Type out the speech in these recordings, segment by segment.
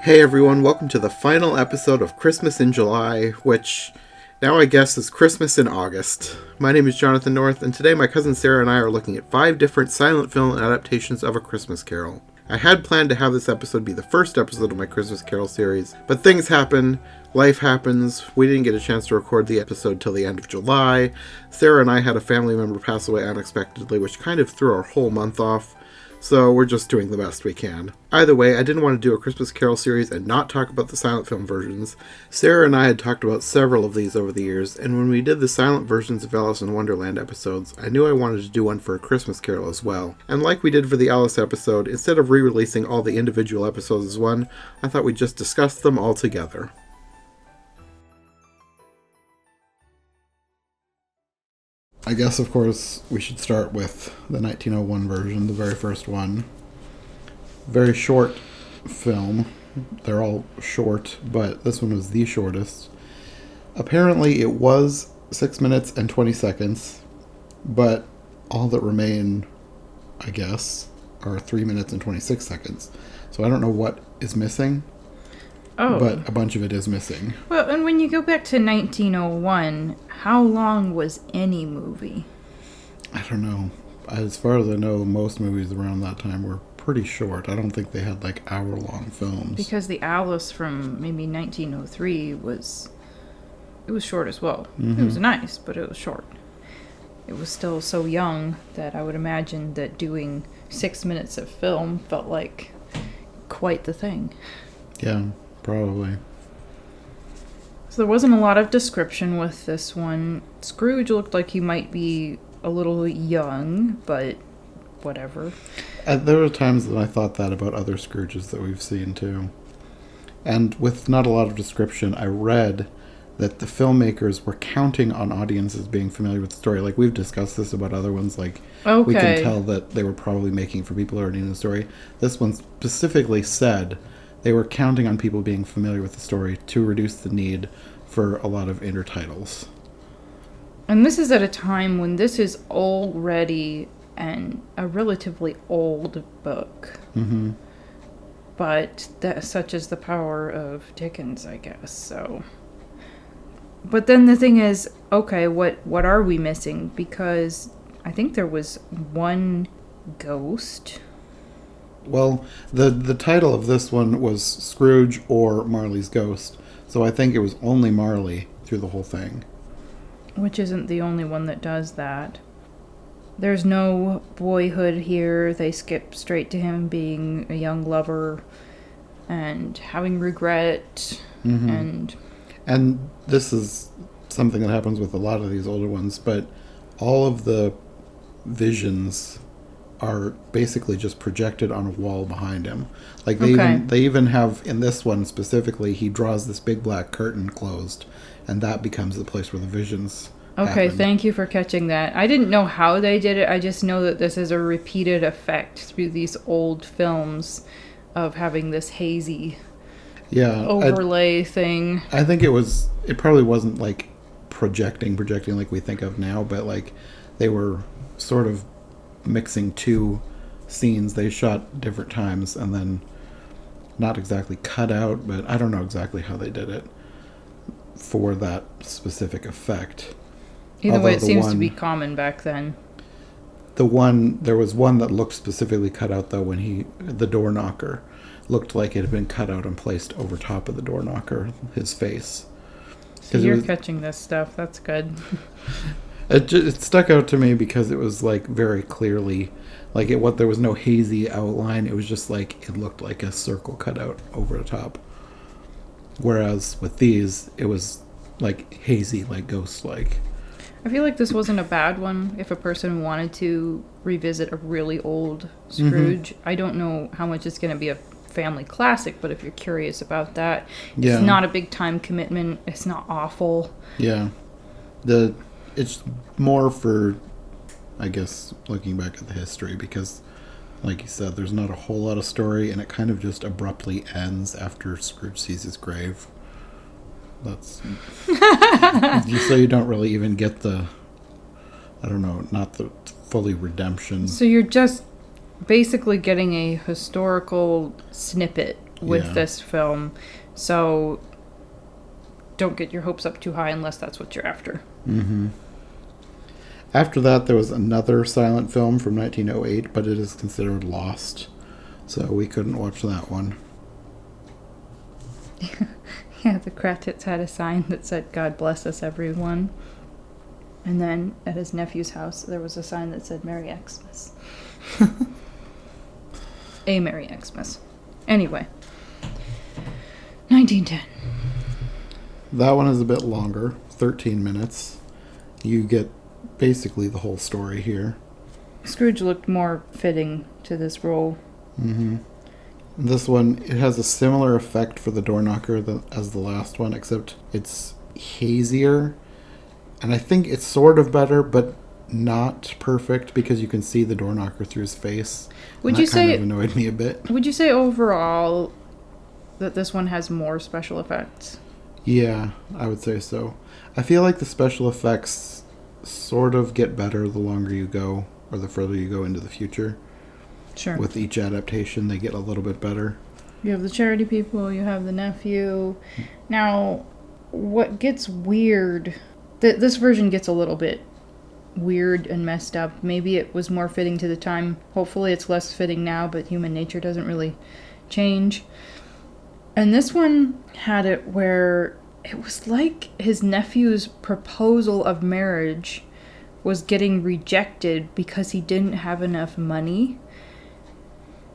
Hey everyone, welcome to the final episode of Christmas in July, which now I guess is Christmas in August. My name is Jonathan North, and today my cousin Sarah and I are looking at 5 different silent film adaptations of A Christmas Carol. I had planned to have this episode be the first episode of my Christmas Carol series, but things happen, life happens, we didn't get a chance to record the episode till the end of July, Sarah and I had a family member pass away unexpectedly, which kind of threw our whole month off. So we're just doing the best we can. Either way, I didn't want to do a Christmas Carol series and not talk about the silent film versions. Sarah and I had talked about several of these over the years, and when we did the silent versions of Alice in Wonderland episodes, I knew I wanted to do one for A Christmas Carol as well. And like we did for the Alice episode, instead of re-releasing all the individual episodes as one, I thought we'd just discuss them all together. I guess, of course, we should start with the 1901 version, the very first one. Very short film. They're all short, but this one was the shortest. Apparently, it was 6 minutes and 20 seconds, but all that remain, I guess, are 3 minutes and 26 seconds. So I don't know what is missing. Oh. But a bunch of it is missing. Well, and when you go back to 1901, how long was any movie? I don't know. As far as I know, most movies around that time were pretty short. I don't think they had, like, hour-long films. Because the Alice from maybe 1903 was short as well. Mm-hmm. It was nice, but it was short. It was still so young that I would imagine that doing 6 minutes of film felt like quite the thing. Yeah. Probably. So there wasn't a lot of description with this one. Scrooge looked like he might be a little young, but whatever. There were times that I thought that about other Scrooges that we've seen too. And with not a lot of description, I read that the filmmakers were counting on audiences being familiar with the story. Like, we've discussed this about other ones. Like, okay, we can tell that they were probably making for people already in the story. This one specifically said they were counting on people being familiar with the story to reduce the need for a lot of intertitles. And this is at a time when this is already a relatively old book. Mm-hmm. But such is the power of Dickens, I guess. So, but then the thing is, okay, what are we missing? Because I think there was one ghost. Well, the title of this one was Scrooge or Marley's Ghost, so I think it was only Marley through the whole thing. Which isn't the only one that does that. There's no boyhood here. They skip straight to him being a young lover and having regret. Mm-hmm. And this is something that happens with a lot of these older ones, but all of the visions are basically just projected on a wall behind him. Like, they even have, in this one specifically, he draws this big black curtain closed, and that becomes the place where the visions happen. Thank you for catching that. I didn't know how they did it. I just know that this is a repeated effect through these old films of having this hazy overlay thing. I think it probably wasn't like projecting like we think of now, but like they were sort of mixing two scenes they shot different times and then not exactly cut out, but I don't know exactly how they did it for that specific effect. Either way, it seems to be common back then. There was one that looked specifically cut out though, when the door knocker looked like it had been cut out and placed over top of the door knocker, his face. So you're catching this stuff. That's good. It stuck out to me because it was like very clearly, like there was no hazy outline. It was just like it looked like a circle cut out over the top. Whereas with these, it was like hazy, like ghost-like. I feel like this wasn't a bad one if a person wanted to revisit a really old Scrooge. Mm-hmm. I don't know how much it's going to be a family classic, but if you're curious about that, it's not a big time commitment. It's not awful. Yeah. It's more for, I guess, looking back at the history, because, like you said, there's not a whole lot of story, and it kind of just abruptly ends after Scrooge sees his grave. That's... so you don't really even get the, I don't know, not the fully redemption. So you're just basically getting a historical snippet with Yeah. this film. So don't get your hopes up too high unless that's what you're after. Mm-hmm. After that, there was another silent film from 1908, but it is considered lost, so we couldn't watch that one. Yeah, the Kratitz had a sign that said, "God bless us, everyone." And then at his nephew's house, there was a sign that said, "Merry Xmas." A Merry Xmas. Anyway. 1910. That one is a bit longer, 13 minutes. You get basically the whole story here. Scrooge looked more fitting to this role. Mm-hmm. This one, it has a similar effect for the door knocker as the last one, except it's hazier. And I think it's sort of better, but not perfect because you can see the door knocker through his face. Would and you that kind say of annoyed me a bit. Would you say overall that this one has more special effects? Yeah, I would say so. I feel like the special effects sort of get better the longer you go, or the further you go into the future. Sure. With each adaptation, they get a little bit better. You have the charity people, you have the nephew. Now, what gets weird... this version gets a little bit weird and messed up. Maybe it was more fitting to the time. Hopefully it's less fitting now, but human nature doesn't really change. And this one had it where it was like his nephew's proposal of marriage was getting rejected because he didn't have enough money.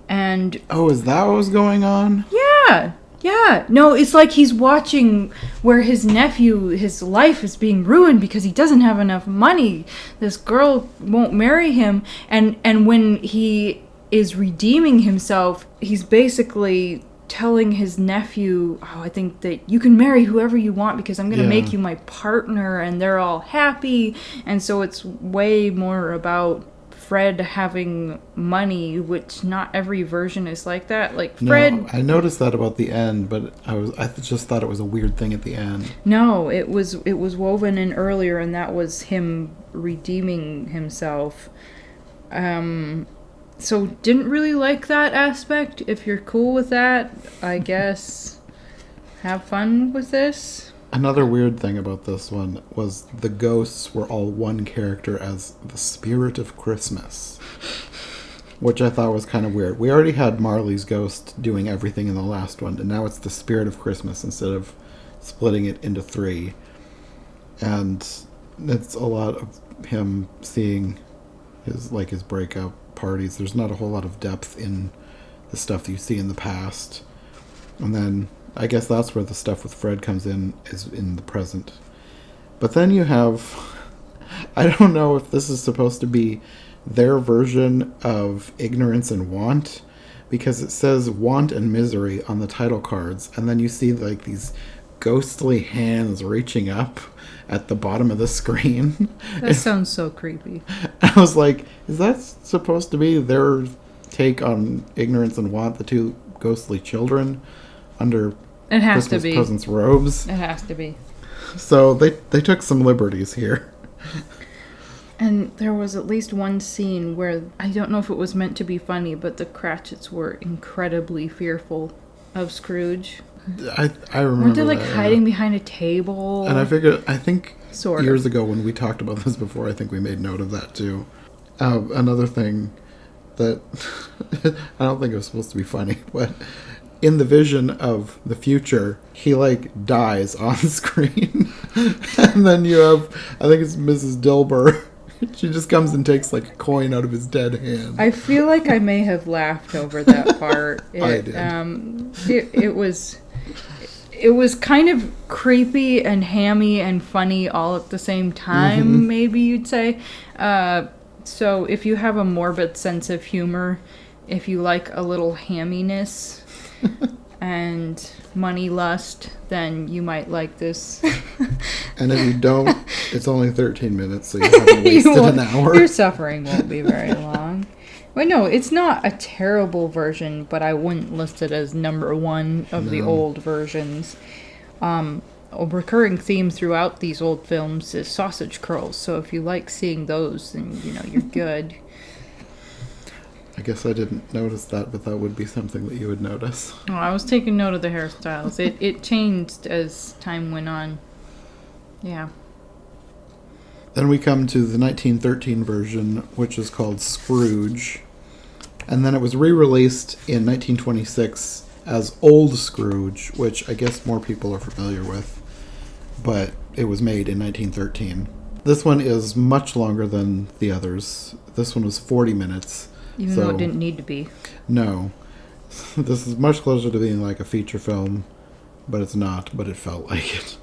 And oh, is that what was going on? yeah. No, it's like he's watching where his nephew, his life is being ruined because he doesn't have enough money. This girl won't marry him. And when he is redeeming himself, he's basically telling his nephew, "Oh, I think that you can marry whoever you want because I'm going to make you my partner," and they're all happy. And so it's way more about Fred having money, which not every version is like that. Like Fred, No, I noticed that about the end, but I just thought it was a weird thing at the end. No, it was woven in earlier, and that was him redeeming himself. So didn't really like that aspect. If you're cool with that, I guess have fun with this. Another weird thing about this one was the ghosts were all one character as the Spirit of Christmas, which I thought was kind of weird. We already had Marley's ghost doing everything in the last one, and now it's the Spirit of Christmas instead of splitting it into 3. And it's a lot of him seeing his breakup parties. There's not a whole lot of depth in the stuff that you see in the past. And then I guess that's where the stuff with Fred comes in, is in the present. But then you have, I don't know if this is supposed to be their version of Ignorance and Want, because it says Want and Misery on the title cards, and then you see like these ghostly hands reaching up at the bottom of the screen. That sounds so creepy. I was like, is that supposed to be their take on Ignorance and Want, the two ghostly children under It has Christmas to be. presents robes? It has to be. So they took some liberties here. And there was at least one scene where, I don't know if it was meant to be funny, but the Cratchits were incredibly fearful of Scrooge. I remember Weren't they like that, hiding behind a table? And I think Sort of. years ago when we talked about this before, I think we made note of that too. Another thing that I don't think it was supposed to be funny, but in the vision of the future, he like dies on screen. And then you have, I think it's Mrs. Dilber. She just comes and takes like a coin out of his dead hand. I feel like I may have laughed over that part. I did. It was kind of creepy and hammy and funny all at the same time, Mm-hmm. maybe you'd say. So if you have a morbid sense of humor, if you like a little hamminess and money lust, then you might like this. And if you don't, it's only 13 minutes, so you haven't wasted an hour. Your suffering won't be very long. But no, it's not a terrible version, but I wouldn't list it as number one of the old versions. A recurring theme throughout these old films is sausage curls, so if you like seeing those, then, you're good. I guess I didn't notice that, but that would be something that you would notice. Oh, I was taking note of the hairstyles. It changed as time went on. Yeah. Then we come to the 1913 version, which is called Scrooge. And then it was re-released in 1926 as Old Scrooge, which I guess more people are familiar with. But it was made in 1913. This one is much longer than the others. This one was 40 minutes. Even though it didn't need to be. No. This is much closer to being like a feature film, but it's not, but it felt like it.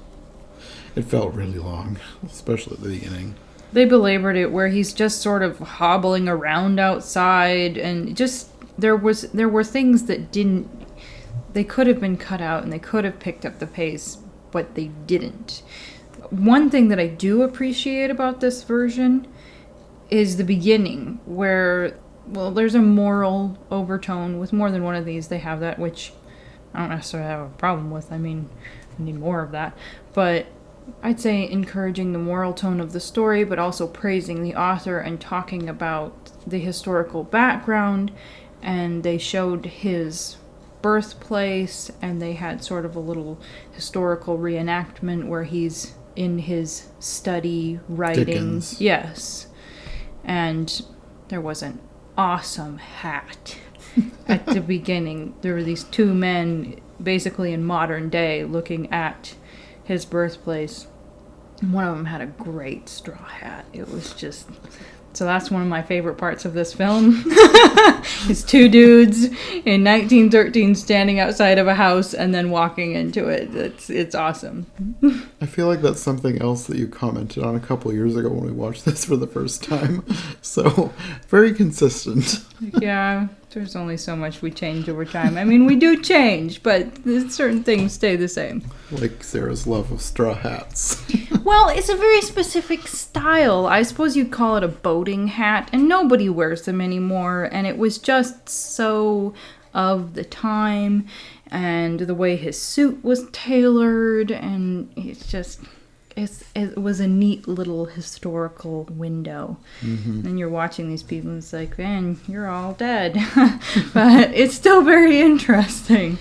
It felt really long, especially at the beginning. They belabored it where he's just sort of hobbling around outside, and just there were things that they could have been cut out and they could have picked up the pace, but they didn't. One thing that I do appreciate about this version is the beginning where, well, there's a moral overtone. With more than one of these, they have that, which I don't necessarily have a problem with. I mean, I need more of that. But I'd say encouraging the moral tone of the story, but also praising the author and talking about the historical background. And they showed his birthplace, and they had sort of a little historical reenactment where he's in his study writing. Dickens. Yes. And there was an awesome hat at the beginning. There were these two men basically in modern day looking at his birthplace. And one of them had a great straw hat. It was just... So that's one of my favorite parts of this film. It's two dudes in 1913 standing outside of a house and then walking into it. It's awesome. I feel like that's something else that you commented on a couple years ago when we watched this for the first time. So, very consistent. Yeah, there's only so much we change over time. I mean, we do change, but certain things stay the same. Like Sarah's love of straw hats. Well, it's a very specific style. I suppose you'd call it a boating hat, and nobody wears them anymore, and it was just so of the time, and the way his suit was tailored, and it was a neat little historical window. Mm-hmm. And you're watching these people, and it's like, man, you're all dead. But it's still very interesting.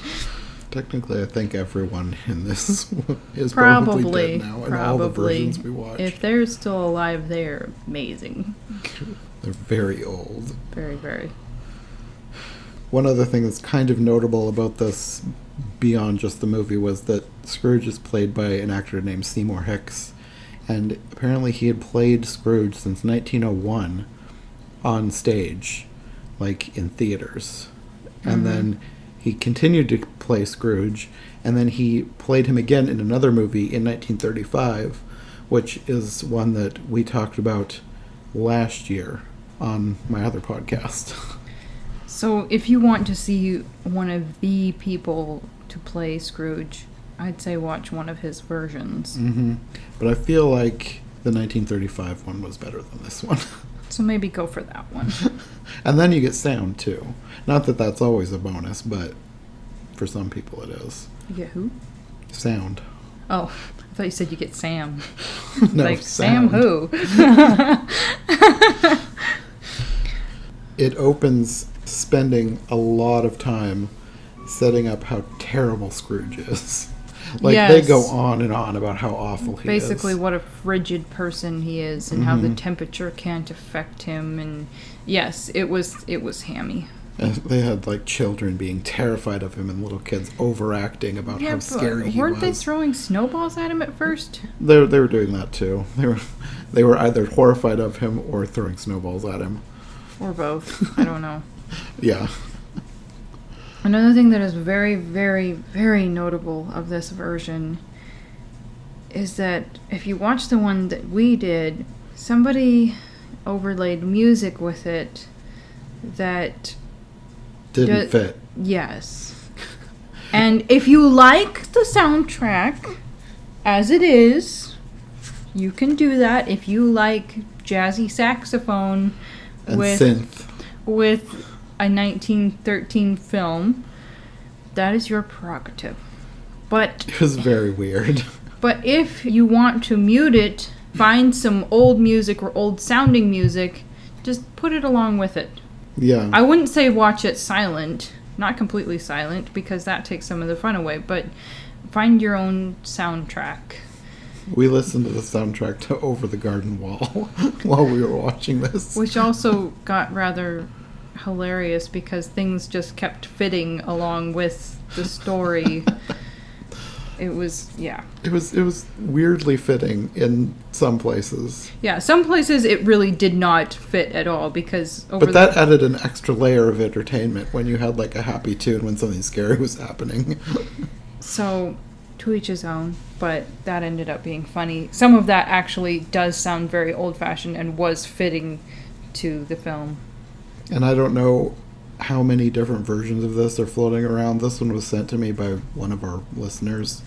Technically, I think everyone in this is probably dead now in all the versions we watch. If they're still alive, they're amazing. They're very old. Very, very. One other thing that's kind of notable about this, beyond just the movie, was that Scrooge is played by an actor named Seymour Hicks. And apparently he had played Scrooge since 1901 on stage, like in theaters. And then he continued to play Scrooge, and then he played him again in another movie in 1935, which is one that we talked about last year on my other podcast. So if you want to see one of the people to play Scrooge, I'd say watch one of his versions. Mm-hmm. But I feel like the 1935 one was better than this one. So maybe go for that one. And then you get sound, too. Not that that's always a bonus, but for some people it is. You get who? Sound. Oh, I thought you said you get Sam. No, like, sound. Sam who? It opens spending a lot of time setting up how terrible Scrooge is. Like, yes. They go on and on about how awful he is. Basically, what a frigid person he is, and how the temperature can't affect him. And yes, it was hammy. And they had like children being terrified of him, and little kids overacting about how scary he was. Weren't they throwing snowballs at him at first? They were doing that too. They were either horrified of him or throwing snowballs at him, or both. I don't know. Yeah. Another thing that is very, very, very notable of this version is that if you watch the one that we did, somebody overlaid music with it that didn't fit. Yes. And if you like the soundtrack as it is, you can do that. If you like jazzy saxophone and with synth with a 1913 film, that is your prerogative. But it was very weird. But if you want to mute it, find some old music or old sounding music, just put it along with it. Yeah. I wouldn't say watch it silent, not completely silent, because that takes some of the fun away, but find your own soundtrack. We listened to the soundtrack to Over the Garden Wall while we were watching this. Which also got rather hilarious because things just kept fitting along with the story. It was weirdly fitting in some places. Yeah, some places it really did not fit at all because But that added an extra layer of entertainment when you had like a happy tune when something scary was happening. So, to each his own, but that ended up being funny. Some of that actually does sound very old-fashioned and was fitting to the film. And I don't know how many different versions of this are floating around. This one was sent to me by one of our listeners.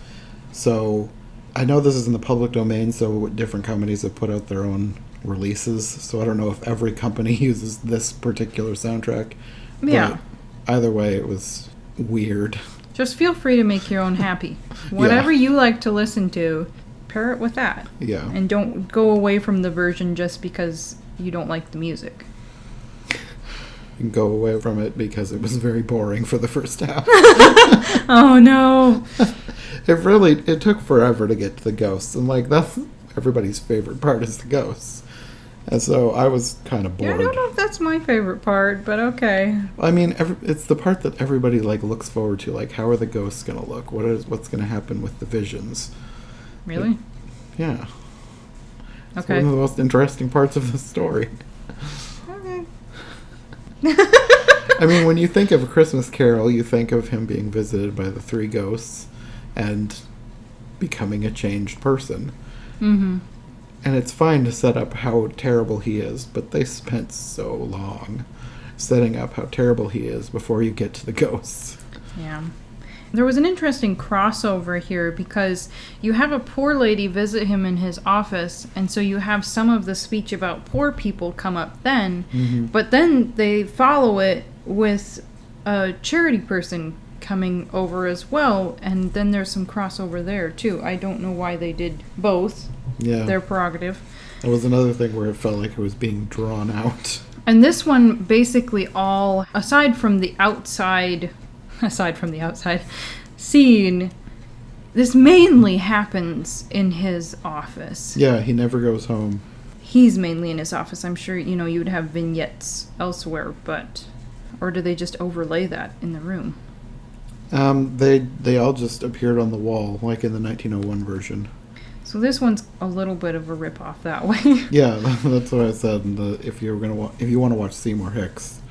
So I know this is in the public domain, so different companies have put out their own releases. So I don't know if every company uses this particular soundtrack. Yeah. But either way, it was weird. Just feel free to make your own happy. Whatever you like to listen to, pair it with that. Yeah. And don't go away from the version just because you don't like the music. You can go away from it because it was very boring for the first half. Oh no. It took forever to get to the ghosts, and like that's everybody's favorite part is the ghosts. And so I was kind of bored. Yeah, I don't know if that's my favorite part, but okay. I mean, it's the part that everybody like looks forward to. Like, how are the ghosts going to look? What's going to happen with the visions? Really? Yeah. It's Okay. one of the most interesting parts of the story. Okay. I mean, when you think of A Christmas Carol, you think of him being visited by the three ghosts and becoming a changed person. Mm-hmm. And it's fine to set up how terrible he is, but they spent so long setting up how terrible he is before you get to the ghosts. Yeah. There was an interesting crossover here because you have a poor lady visit him in his office, and so you have some of the speech about poor people come up then, but then they follow it with a charity person coming over as well, and then there's some crossover there too. I don't know why they did both. Yeah. Their prerogative. That was another thing where it felt like it was being drawn out. And this one basically all, aside from the outside scene, this mainly happens in his office. Yeah, he never goes home. He's mainly in his office. I'm sure, you would have vignettes elsewhere, but... Or do they just overlay that in the room? They all just appeared on the wall, like in the 1901 version. So this one's a little bit of a rip-off that way. Yeah, that's what I said. If you want to watch Seymour Hicks,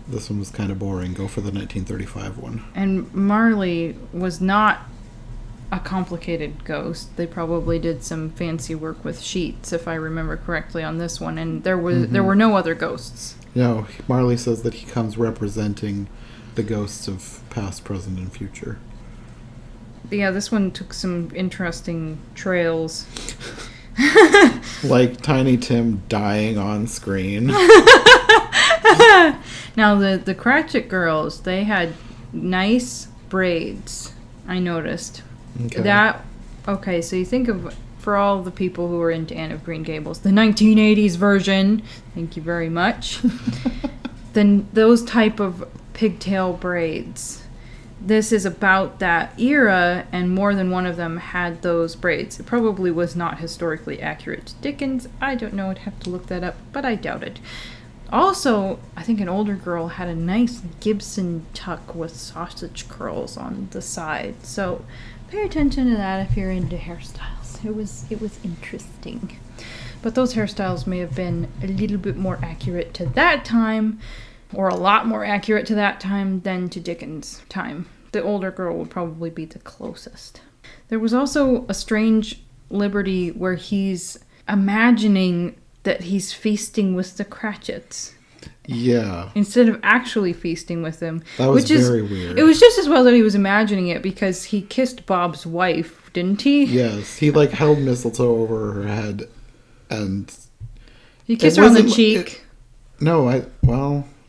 this one was kind of boring. Go for the 1935 one. And Marley was not a complicated ghost. They probably did some fancy work with sheets, if I remember correctly, on this one. And there were no other ghosts. No, Marley says that he comes representing the ghosts of past, present, and future. Yeah, this one took some interesting trails. Like Tiny Tim dying on screen. Now, the Cratchit girls, they had nice braids, I noticed. Okay, so you think of, for all the people who are into Anne of Green Gables, the 1980s version, thank you very much, then those type of pigtail braids. This is about that era, and more than one of them had those braids. It probably was not historically accurate to Dickens. I don't know, I'd have to look that up, but I doubt it. Also, I think an older girl had a nice Gibson tuck with sausage curls on the side. So pay attention to that if you're into hairstyles. It was interesting. But those hairstyles may have been a little bit more accurate to that time, or a lot more accurate to that time than to Dickens' time. The older girl would probably be the closest. There was also a strange liberty where he's imagining that he's feasting with the Cratchits. Yeah. Instead of actually feasting with them. That was very weird. It was just as well that he was imagining it because he kissed Bob's wife, didn't he? Yes. He held mistletoe over her head and... He kissed her on the cheek.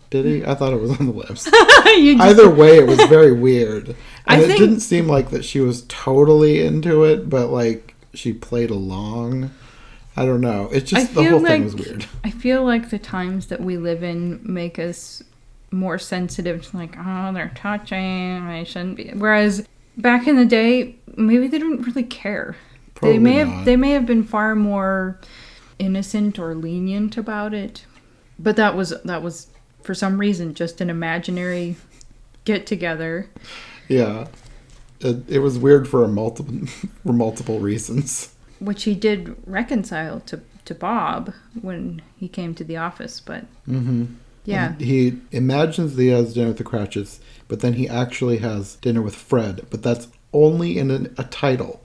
Did he? I thought it was on the lips. Either way, it was very weird. And it didn't seem like that she was totally into it, but she played along. I don't know. It's just I the feel whole thing like- was weird. I feel like the times that we live in make us more sensitive to like, oh, they're touching, they shouldn't be. Whereas back in the day, maybe they didn't really care. Probably They not. may have been far more innocent or lenient about it. But that was for some reason just an imaginary get together. Yeah. It was weird for multiple reasons. Which he did reconcile to Bob when he came to the office, but yeah. And he imagines that he has dinner with the Cratchits, but then he actually has dinner with Fred. But that's only in a title.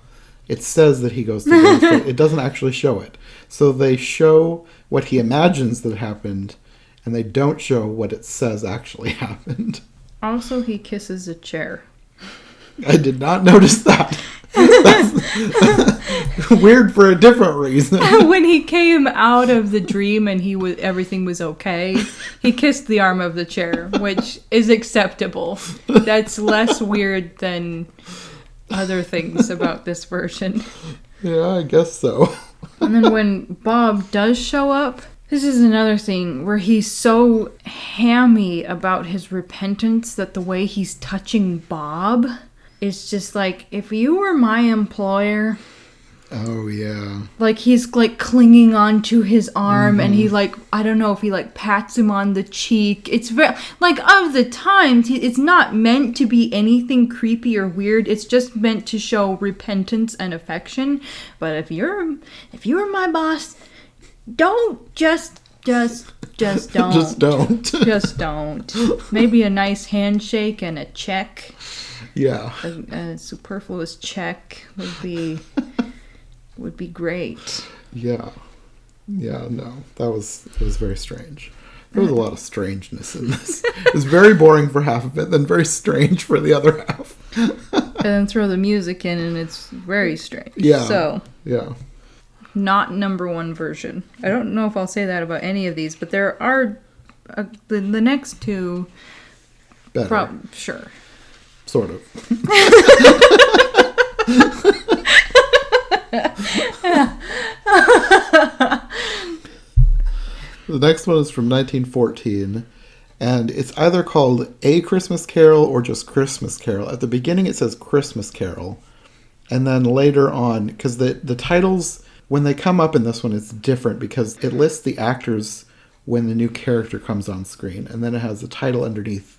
It says that he goes to dinner with Fred. It doesn't actually show it. So they show what he imagines that happened, and they don't show what it says actually happened. Also, he kisses a chair. I did not notice that. That's weird for a different reason. When he came out of the dream and everything was okay, he kissed the arm of the chair, which is acceptable. That's less weird than other things about this version. Yeah, I guess so. And then when Bob does show up, this is another thing where he's so hammy about his repentance that the way he's touching Bob is just like, if you were my employer, Oh, yeah. like he's like clinging onto his arm and he like, I don't know if he like pats him on the cheek. It's very, like of the times, it's not meant to be anything creepy or weird. It's just meant to show repentance and affection. But if you were my boss, don't just don't. Just don't. Just don't. Maybe a nice handshake and a check. Yeah. A superfluous check would be great. Yeah. Yeah, no. It was very strange. There was a lot of strangeness in this. It was very boring for half of it, then very strange for the other half. And then throw the music in and it's very strange. Yeah. So, Yeah. not number one version. I don't know if I'll say that about any of these, but there are the next two. Better. Sure. Sort of. The next one is from 1914, and it's either called A Christmas Carol or just Christmas Carol. At the beginning it says Christmas Carol, and then later on, because the titles, when they come up in this one, it's different because it lists the actors when the new character comes on screen, and then it has the title underneath.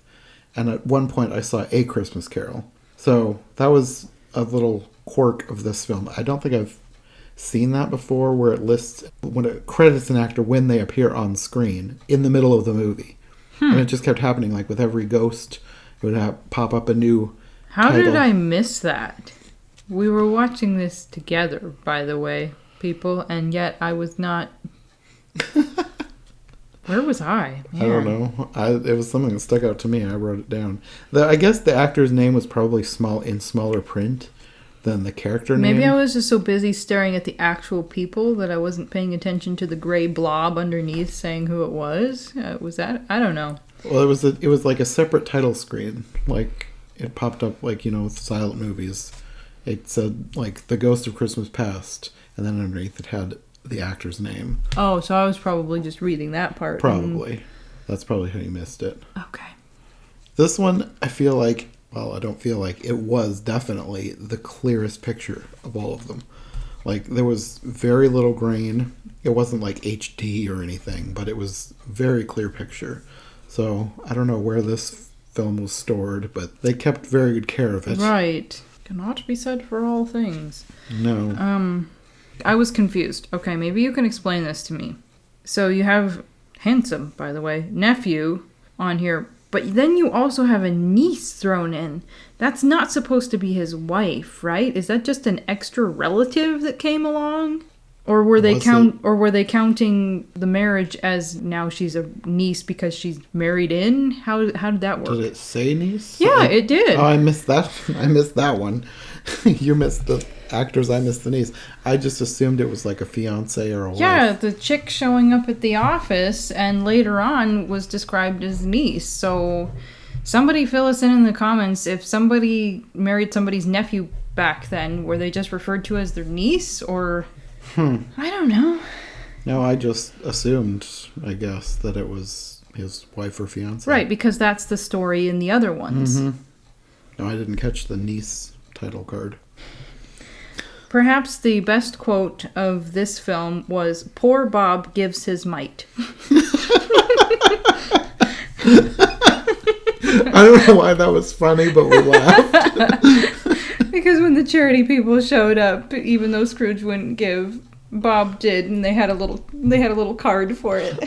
And at one point I saw A Christmas Carol. So that was a little quirk of this film. I don't think I've seen that before, where it lists, when it credits an actor when they appear on screen in the middle of the movie. And it just kept happening, like with every ghost, it would pop up a new How title. did I miss that? We were watching this together, by the way, people, and yet I was not... Where was I? I don't know. It was something that stuck out to me. I wrote it down. I guess the actor's name was probably smaller print than the character name. Maybe I was just so busy staring at the actual people that I wasn't paying attention to the gray blob underneath saying who it was. Was that? I don't know. Well, it was like a separate title screen. Like, it popped up, like, with silent movies. It said, like, The Ghost of Christmas Past, and then underneath it had the actor's name. Oh, so I was probably just reading that part. Probably. That's probably how you missed it. Okay. This one, I feel like, well, I don't feel like, it was definitely the clearest picture of all of them. Like, there was very little grain. It wasn't like HD or anything, but it was very clear picture. So, I don't know where this film was stored, but they kept very good care of it. Right. Cannot be said for all things. No. I was confused. Okay, maybe you can explain this to me. So you have handsome, by the way, nephew on here, but then you also have a niece thrown in. That's not supposed to be his wife, right? Is that just an extra relative that came along? Or were they counting the marriage as now she's a niece because she's married in? How did that work? Did it say niece? Yeah, it did. Oh, I missed that. I missed that one. You missed the actors. I missed the niece. I just assumed it was like a fiance or a wife. Yeah, the chick showing up at the office and later on was described as niece. So somebody fill us in the comments if somebody married somebody's nephew back then. Were they just referred to as their niece, or I don't know. No, I just assumed, I guess, that it was his wife or fiance. Right, because that's the story in the other ones. No, I didn't catch the niece title card. Perhaps the best quote of this film was, "Poor Bob gives his mite." I don't know why that was funny, but we laughed. Because when the charity people showed up, even though Scrooge wouldn't give, Bob did, and they had a little card for it.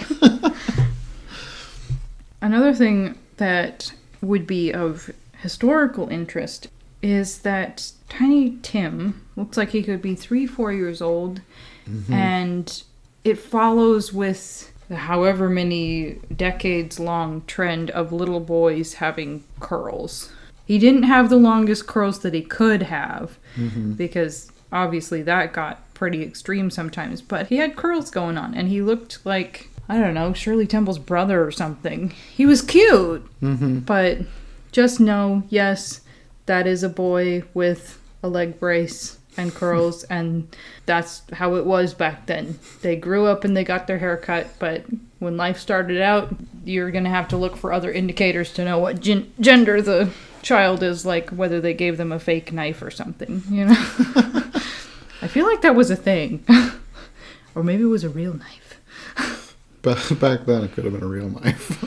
Another thing that would be of historical interest is that Tiny Tim looks like he could be 3-4 years old, and it follows with the however many decades long trend of little boys having curls. He didn't have the longest curls that he could have, because obviously that got pretty extreme sometimes, but he had curls going on, and he looked like, I don't know, Shirley Temple's brother or something. He was cute, but just know, yes, that is a boy with a leg brace and curls, and that's how it was back then. They grew up and they got their hair cut, but when life started out, you're going to have to look for other indicators to know what gender the child is, like whether they gave them a fake knife or something, you know? I feel like that was a thing. Or maybe it was a real knife. But back then it could have been a real knife.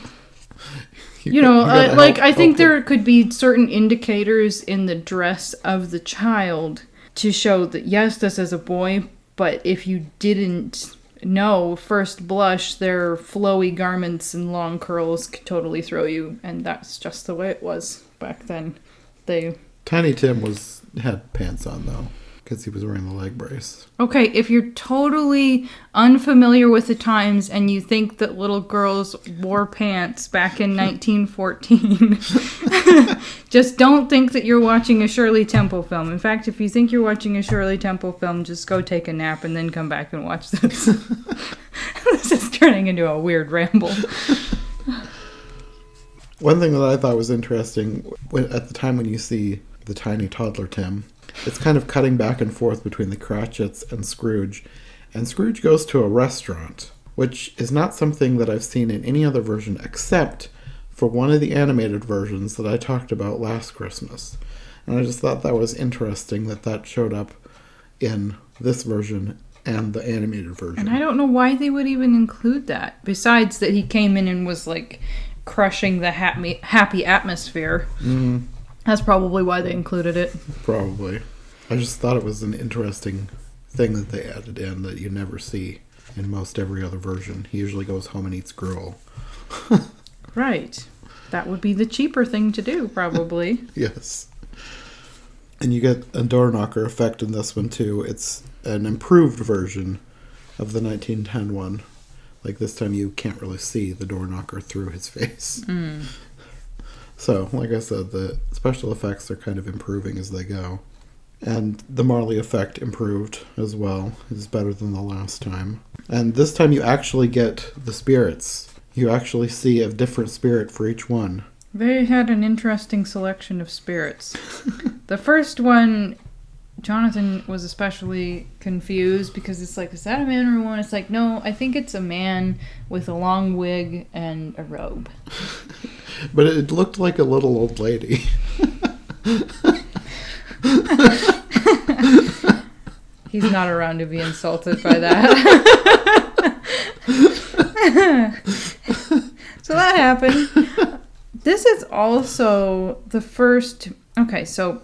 I think there could be certain indicators in the dress of the child to show that, yes, this is a boy, but if you didn't know, first blush, their flowy garments and long curls could totally throw you, and that's just the way it was back then. Tiny Tim had pants on, though, because he was wearing the leg brace. Okay, if you're totally unfamiliar with the times and you think that little girls wore pants back in 1914, just don't think that you're watching a Shirley Temple film. In fact, if you think you're watching a Shirley Temple film, just go take a nap and then come back and watch this. This is turning into a weird ramble. One thing that I thought was interesting, at the time when you see the tiny toddler Tim, it's kind of cutting back and forth between the Cratchits and Scrooge. And Scrooge goes to a restaurant, which is not something that I've seen in any other version except for one of the animated versions that I talked about last Christmas. And I just thought that was interesting that showed up in this version and the animated version. And I don't know why they would even include that, besides that he came in and was like crushing the happy atmosphere. Mm-hmm. That's probably why they included it. Probably. I just thought it was an interesting thing that they added in that you never see in most every other version. He usually goes home and eats gruel. Right. That would be the cheaper thing to do, probably. Yes. And you get a door knocker effect in this one, too. It's an improved version of the 1910 one. Like, this time you can't really see the door knocker through his face. Mm. So, like I said, the special effects are kind of improving as they go. And the Marley effect improved as well. It's better than the last time. And this time you actually get the spirits. You actually see a different spirit for each one. They had an interesting selection of spirits. The first one, Jonathan was especially confused because it's like, is that a man or a woman? It's like, no, I think it's a man with a long wig and a robe. But it looked like a little old lady. He's not around to be insulted by that. So that happened. This is also the first... Okay, so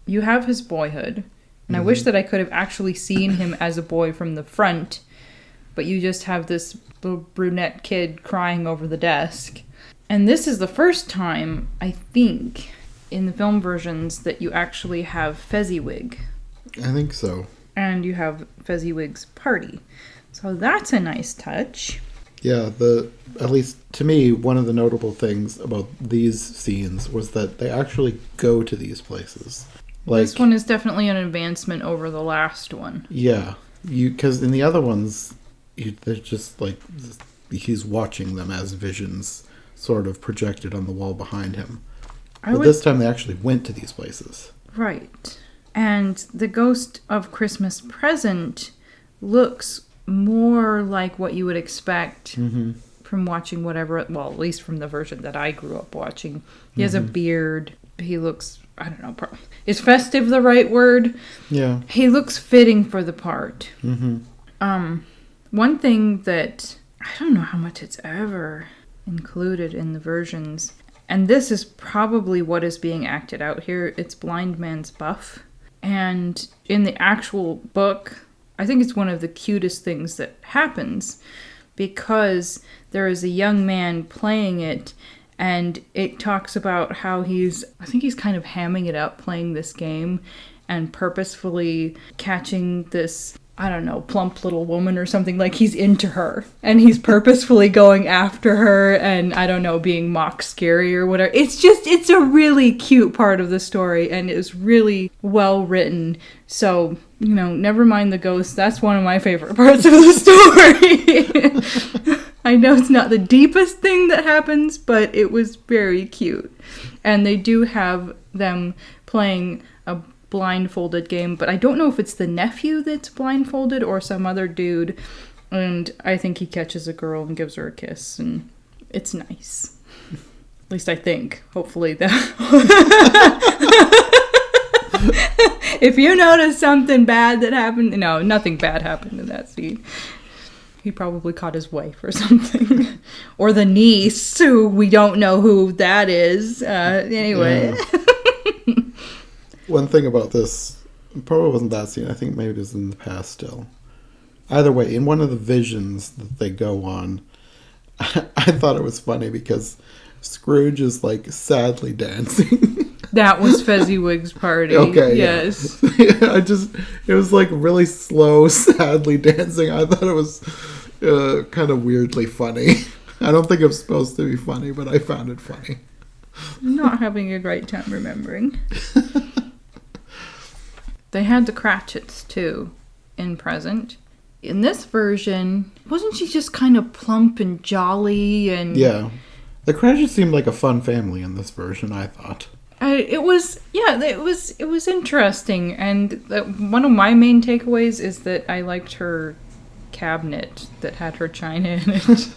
you have his boyhood. And I wish that I could have actually seen him as a boy from the front. But you just have this little brunette kid crying over the desk. And this is the first time, I think, in the film versions that you actually have Fezziwig. I think so. And you have Fezziwig's party. So that's a nice touch. Yeah, at least to me, one of the notable things about these scenes was that they actually go to these places. Like, this one is definitely an advancement over the last one. Yeah, because in the other ones, they're just like, he's watching them as visions sort of projected on the wall behind him. But this time they actually went to these places. Right. And the Ghost of Christmas Present looks more like what you would expect from watching whatever, well, at least from the version that I grew up watching. He has a beard. He looks, I don't know, is festive the right word? Yeah. He looks fitting for the part. One thing that, I don't know how much it's ever included in the versions, and this is probably what is being acted out here, it's Blind Man's Buff. And in the actual book, I think it's one of the cutest things that happens, because there is a young man playing it, and it talks about how I think he's kind of hamming it up playing this game and purposefully catching this, I don't know, plump little woman or something, like he's into her. And he's purposefully going after her and, I don't know, being mock scary or whatever. It's a really cute part of the story, and it's really well written. So, never mind the ghost. That's one of my favorite parts of the story. I know it's not the deepest thing that happens, but it was very cute. And they do have them playing a blindfolded game, but I don't know if it's the nephew that's blindfolded or some other dude. And I think he catches a girl and gives her a kiss, and it's nice. At least I think. Hopefully that... If you notice something bad that happened... No, nothing bad happened in that scene. He probably caught his wife or something. Or the niece, who we don't know who that is. Anyway. Yeah. One thing about this, probably wasn't that scene. I think maybe it was in the past still. Either way, in one of the visions that they go on, I thought it was funny because Scrooge is like sadly dancing. That was Fezziwig's party. Okay. Yes. Yeah, it was like really slow, sadly dancing. I thought it was kind of weirdly funny. I don't think it was supposed to be funny, but I found it funny. Not having a great time remembering. They had the Cratchits, too, in present. In this version, wasn't she just kind of plump and jolly and... Yeah. The Cratchits seemed like a fun family in this version, I thought. It was interesting, and one of my main takeaways is that I liked her cabinet that had her china in it.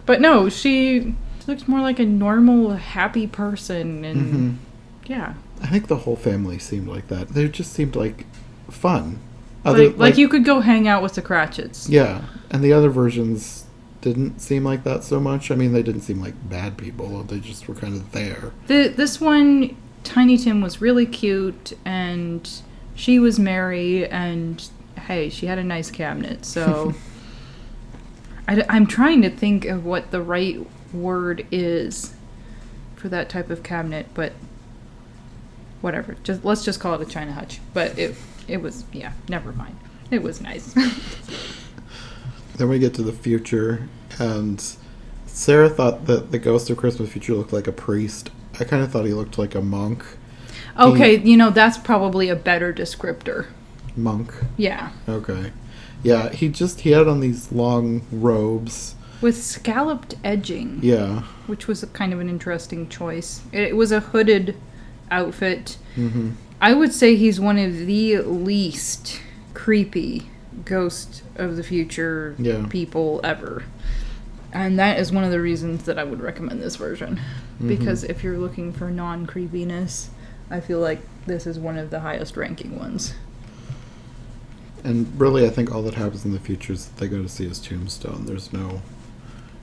But no, she looks more like a normal, happy person, and yeah. I think the whole family seemed like that. They just seemed like fun. Like you could go hang out with the Cratchits. Yeah, and the other versions didn't seem like that so much. I mean, they didn't seem like bad people. They just were kind of there. This one, Tiny Tim was really cute, and she was merry, and hey, she had a nice cabinet. So I'm trying to think of what the right word is for that type of cabinet, but whatever. Let's just call it a china hutch. But it was, yeah, never mind. It was nice. Then we get to the future, and Sarah thought that the Ghost of Christmas Future looked like a priest. I kind of thought he looked like a monk. Okay, that's probably a better descriptor. Monk? Yeah. Okay. Yeah, he had on these long robes. With scalloped edging. Yeah. Which was kind of an interesting choice. It was a hooded outfit. Mm-hmm. I would say he's one of the least creepy Ghost of the Future people ever. And that is one of the reasons that I would recommend this version. Mm-hmm. Because if you're looking for non-creepiness, I feel like this is one of the highest ranking ones. And really, I think all that happens in the future is that they go to see his tombstone. There's no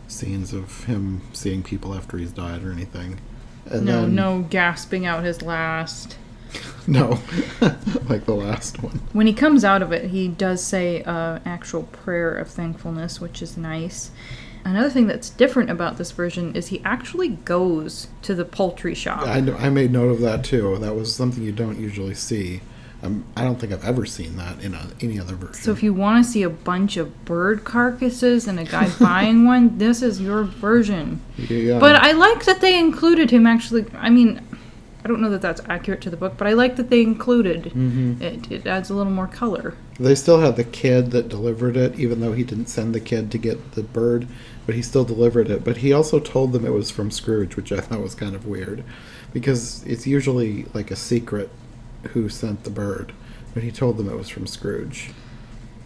scenes of him seeing people after he's died or anything. And no gasping out his last. No, like the last one. When he comes out of it, he does say an actual prayer of thankfulness, which is nice. Another thing that's different about this version is he actually goes to the poultry shop. I made note of that too. That was something you don't usually see. I don't think I've ever seen that in any other version. So if you want to see a bunch of bird carcasses and a guy buying one, this is your version. Yeah. But I like that they included him actually. I mean, I don't know that that's accurate to the book, but I like that they included it. It adds a little more color. They still had the kid that delivered it, even though he didn't send the kid to get the bird, but he still delivered it. But he also told them it was from Scrooge, which I thought was kind of weird, because it's usually like a secret who sent the bird, but he told them it was from Scrooge.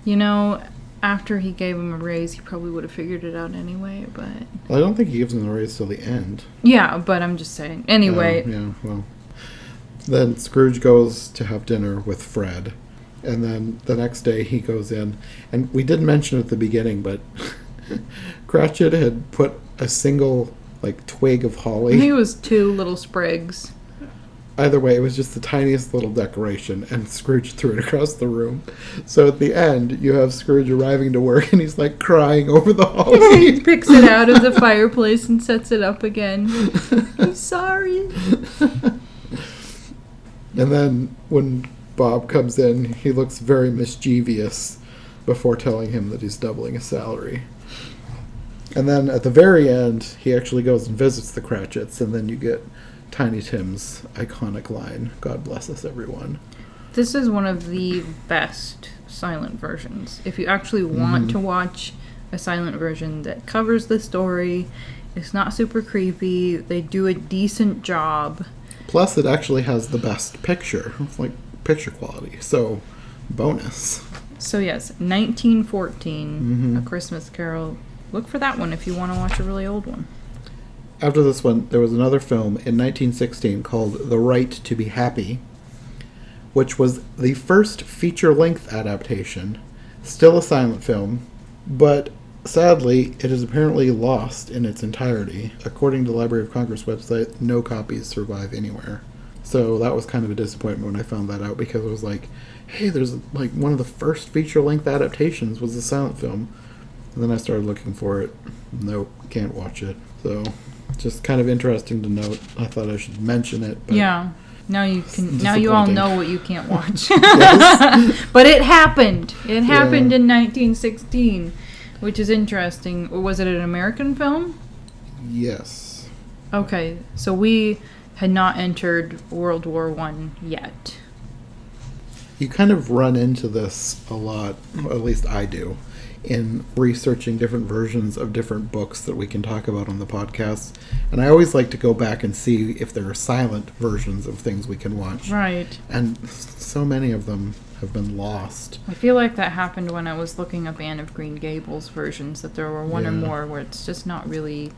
You know, after he gave him a raise, he probably would have figured it out anyway, but... Well, I don't think he gives him the raise till the end. Yeah, but I'm just saying. Anyway. Yeah, well. Then Scrooge goes to have dinner with Fred. And then the next day he goes in. And we didn't mention at the beginning, but Cratchit had put a single, twig of holly. He was 2 little sprigs. Either way, it was just the tiniest little decoration, and Scrooge threw it across the room. So at the end, you have Scrooge arriving to work, and he's, crying over the holly. He picks it out of the fireplace and sets it up again. I'm sorry. And then when Bob comes in, he looks very mischievous before telling him that he's doubling his salary. And then at the very end, he actually goes and visits the Cratchits, and then you get Tiny Tim's iconic line, "God bless us, everyone." This is one of the best silent versions. If you actually want to watch a silent version that covers the story, it's not super creepy, they do a decent job. Plus, it actually has the best picture, picture quality, so bonus. So yes, 1914, A Christmas Carol. Look for that one if you want to watch a really old one. After this one, there was another film in 1916 called The Right to Be Happy, which was the first feature-length adaptation, still a silent film, but sadly, it is apparently lost in its entirety. According to the Library of Congress website, no copies survive anywhere. So that was kind of a disappointment when I found that out, because it was hey, there's one of the first feature-length adaptations was a silent film. And then I started looking for it. Nope, can't watch it. So, just kind of interesting to note. I thought I should mention it. But yeah. Now you can. Now you all know what you can't watch. But it happened. It happened in 1916, which is interesting. Was it an American film? Yes. Okay, so we had not entered World War I yet. You kind of run into this a lot, or at least I do, in researching different versions of different books that we can talk about on the podcast. And I always like to go back and see if there are silent versions of things we can watch. Right. And so many of them have been lost. I feel like that happened when I was looking up Anne of Green Gables versions, that there were one or more where it's just not really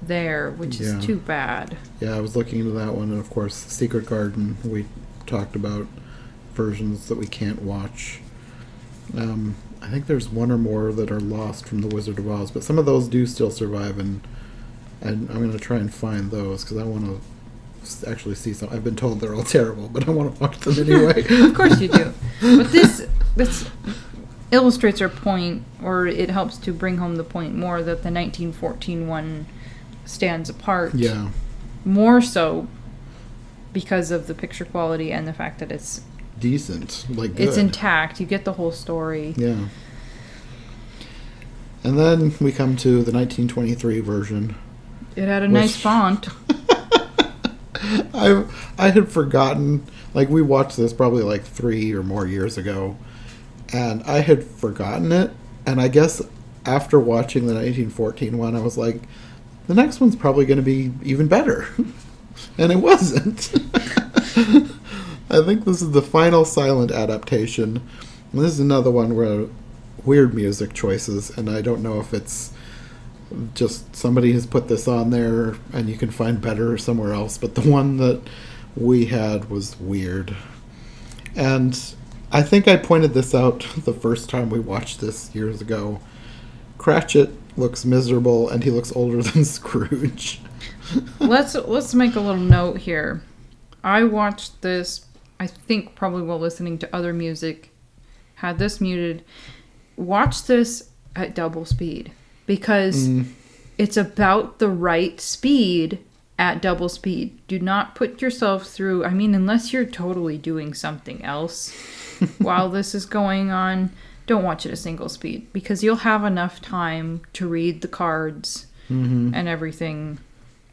there, which is too bad. Yeah, I was looking into that one, and of course, Secret Garden, we talked about versions that we can't watch. I think there's one or more that are lost from The Wizard of Oz, but some of those do still survive, and I'm going to try and find those, because I want to actually see some. I've been told they're all terrible, but I want to watch them anyway. Of course you do. But this illustrates our point, or it helps to bring home the point more, that the 1914 one stands apart. Yeah. More so because of the picture quality and the fact that it's decent, good. It's intact. You get the whole story. Yeah. And then we come to the 1923 version. It had a nice font. I had forgotten, we watched this probably 3 or more years ago, and I had forgotten it, and I guess after watching the 1914 one, I was like, the next one's probably going to be even better. And it wasn't. I think this is the final silent adaptation. And this is another one where weird music choices, and I don't know if it's just somebody has put this on there and you can find better somewhere else, but the one that we had was weird. And I think I pointed this out the first time we watched this years ago. Cratchit looks miserable, and he looks older than Scrooge. Let's make a little note here. I watched this, I think probably while listening to other music, had this muted. Watch this at double speed, because it's about the right speed at double speed. Do not put yourself through, unless you're totally doing something else while this is going on, don't watch it at single speed, because you'll have enough time to read the cards and everything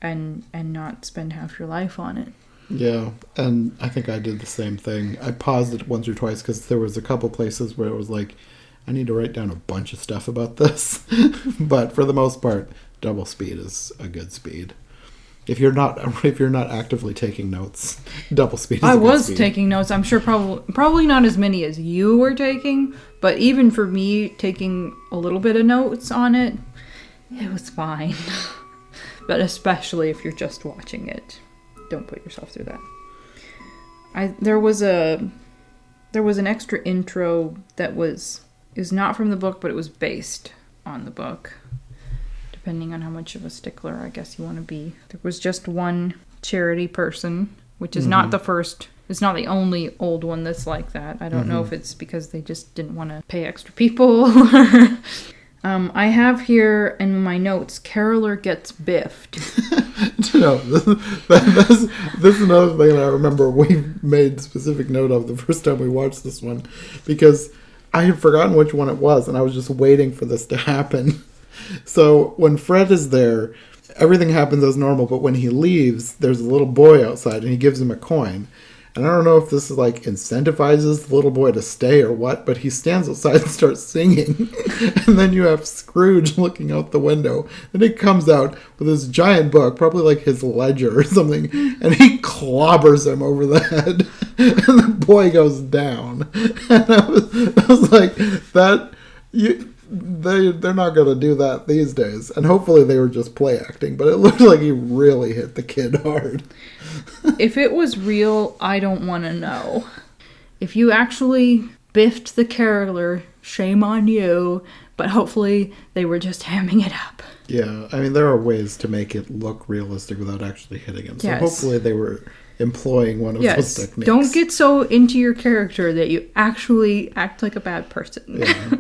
and not spend half your life on it. Yeah, and I think I did the same thing. I paused it once or twice because there was a couple places where it was I need to write down a bunch of stuff about this. But for the most part, double speed is a good speed. If you're not actively taking notes, double speed is I a good was speed. taking notes. I'm sure probably not as many as you were taking, but even for me taking a little bit of notes on it, it was fine. But especially if you're just watching it, don't put yourself through that. There was an extra intro that is not from the book, but it was based on the book. Depending on how much of a stickler I guess you want to be. There was just one charity person, which is not the first, it's not the only old one that's like that. I don't know if it's because they just didn't want to pay extra people. I have here in my notes, Caroler gets biffed. No, this is another thing that I remember we made specific note of the first time we watched this one, because I had forgotten which one it was, and I was just waiting for this to happen. So when Fred is there, everything happens as normal, but when he leaves, there's a little boy outside, and he gives him a coin. And I don't know if this is like incentivizes the little boy to stay or what, but he stands outside and starts singing. And then you have Scrooge looking out the window. And he comes out with this giant book, probably like his ledger or something, and he clobbers him over the head. And the boy goes down. And I was like, they're not going to do that these days. And hopefully they were just play acting, but it looked like he really hit the kid hard. If it was real, I don't want to know. If you actually biffed the caroler, shame on you, but hopefully they were just hamming it up. Yeah, I mean, there are ways to make it look realistic without actually hitting him. So Yes. hopefully they were employing one of those techniques. Don't get so into your character that you actually act like a bad person. Yeah.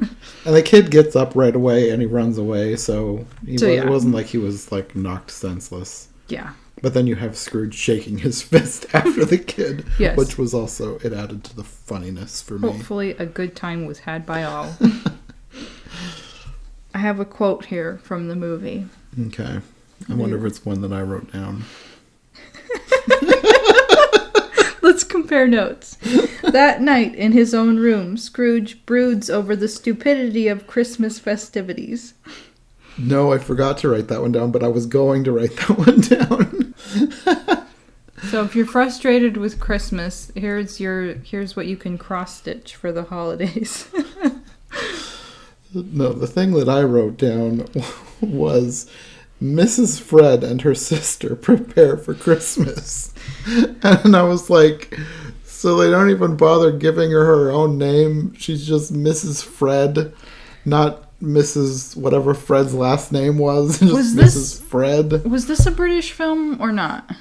And the kid gets up right away and he runs away, so it wasn't like he was like knocked senseless. Yeah. But then you have Scrooge shaking his fist after the kid, Yes. which was also, it added to the funniness for me. Hopefully a good time was had by all. I have a quote here from the movie. Okay. I wonder if it's one that I wrote down. Let's compare notes. That night, in his own room, Scrooge broods over the stupidity of Christmas festivities. No, I forgot to write that one down, but I was going to write that one down. So if you're frustrated with Christmas, here's what you can cross-stitch for the holidays. No, the thing that I wrote down was Mrs. Fred and her sister prepare for Christmas. And I was like, so they don't even bother giving her own name? She's just Mrs. Fred, not Mrs. whatever Fred's last name was. Just Mrs. Fred. Was this a British film or not?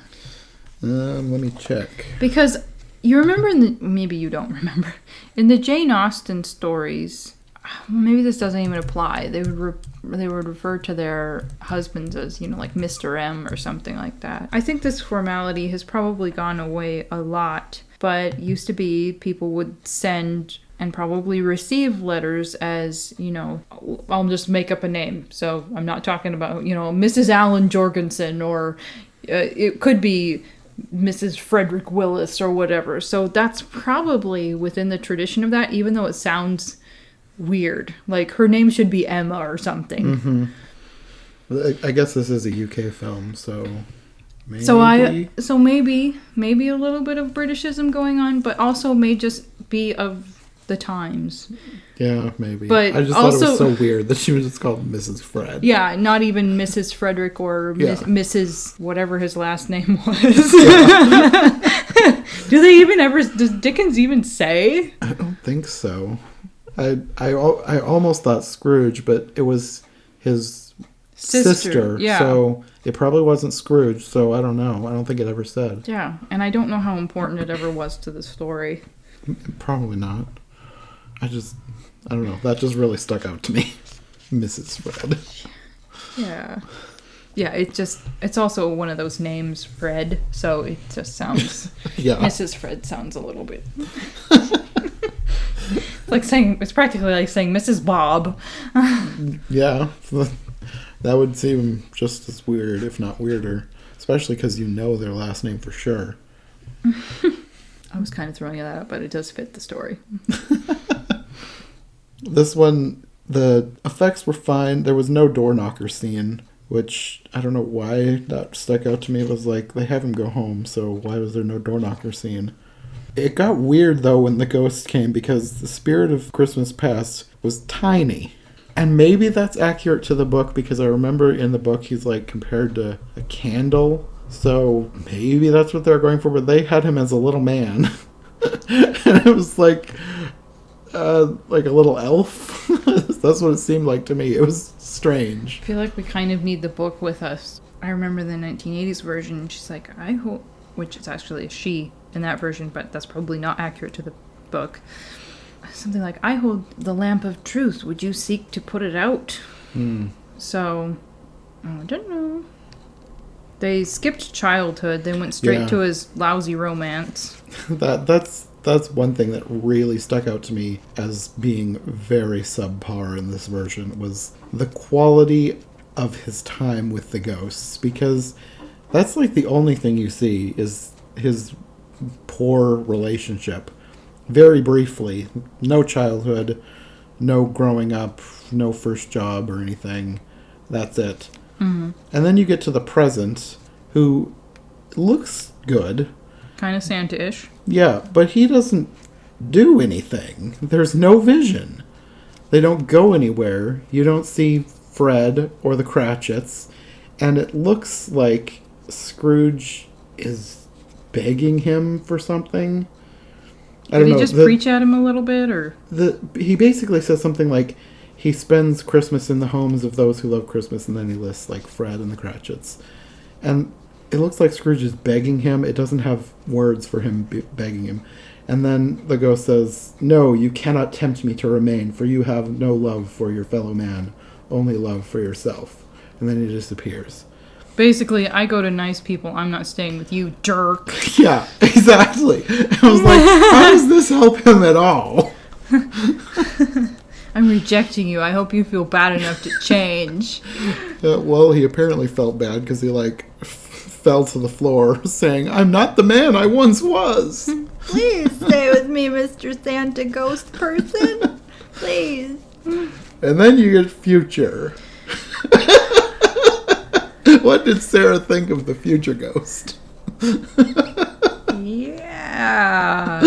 Let me check. Because you remember maybe you don't remember. In the Jane Austen stories, maybe this doesn't even apply. They would refer to their husbands as, like Mr. M or something like that. I think this formality has probably gone away a lot, but used to be people would send and probably receive letters as, I'll just make up a name. So I'm not talking about, Mrs. Allen Jorgensen, or it could be Mrs. Frederick Willis or whatever. So that's probably within the tradition of that, even though it sounds weird. Like her name should be Emma or something. I guess this is a UK film, so maybe. So maybe a little bit of Britishism going on, but also may just be of the times. Yeah, maybe. But I just thought it was so weird that she was just called Mrs. Fred. Yeah, not even Mrs. Frederick or Mrs. whatever his last name was. Does Dickens even say? I don't think so. I almost thought Scrooge, but it was his sister. Yeah. So it probably wasn't Scrooge, so I don't know. I don't think it ever said. Yeah, and I don't know how important it ever was to the story. Probably not. I don't know. That just really stuck out to me. Mrs. Fred. Yeah. Yeah, it's also one of those names, Fred, so it just sounds... Yeah. Mrs. Fred sounds a little bit... it's practically like saying Mrs. Bob. Yeah. That would seem just as weird, if not weirder. Especially because you know their last name for sure. I was kind of throwing that out, but it does fit the story. This one, the effects were fine. There was no door knocker scene. which I don't know why that stuck out to me. It was like, they have him go home, so why was there no door knocker scene? It got weird, though, when the ghost came, because the spirit of Christmas Past was tiny. And maybe that's accurate to the book, because I remember in the book he's, like, compared to a candle. So maybe that's what they're going for, but they had him as a little man. And it was like a little elf. That's what it seemed like to me. It was strange. I feel like we kind of need the book with us. I remember the 1980s version. She's like, I hope, which is actually a she in that version, but that's probably not accurate to the book. Something like, I hold the lamp of truth. Would you seek to put it out? So, I don't know. They skipped childhood. They went straight to his lousy romance. That's one thing that really stuck out to me as being very subpar in this version, was the quality of his time with the ghosts, because that's like the only thing you see is his poor relationship. Very briefly. No childhood, no growing up, no first job or anything. That's it. Mm-hmm. And then you get to the present, who looks good. Kind of Santa-ish. Yeah, but he doesn't do anything. There's no vision. They don't go anywhere. You don't see Fred or the Cratchits. And it looks like Scrooge is begging him for something. I don't know. Did he just preach at him a little bit, or? He basically says something like, he spends Christmas in the homes of those who love Christmas, and then he lists, like, Fred and the Cratchits. And it looks like Scrooge is begging him. It doesn't have words for him begging him. And then the ghost says, no, you cannot tempt me to remain, for you have no love for your fellow man, only love for yourself. And then he disappears. Basically, I go to nice people. I'm not staying with you, jerk. Yeah, exactly. I was like, how does this help him at all? I'm rejecting you. I hope you feel bad enough to change. Well, he apparently felt bad because he, like, fell to the floor saying, I'm not the man I once was. Please stay with me, Mr. Santa Ghost Person. Please. And then you get Future. What did Sarah think of the Future Ghost? Yeah.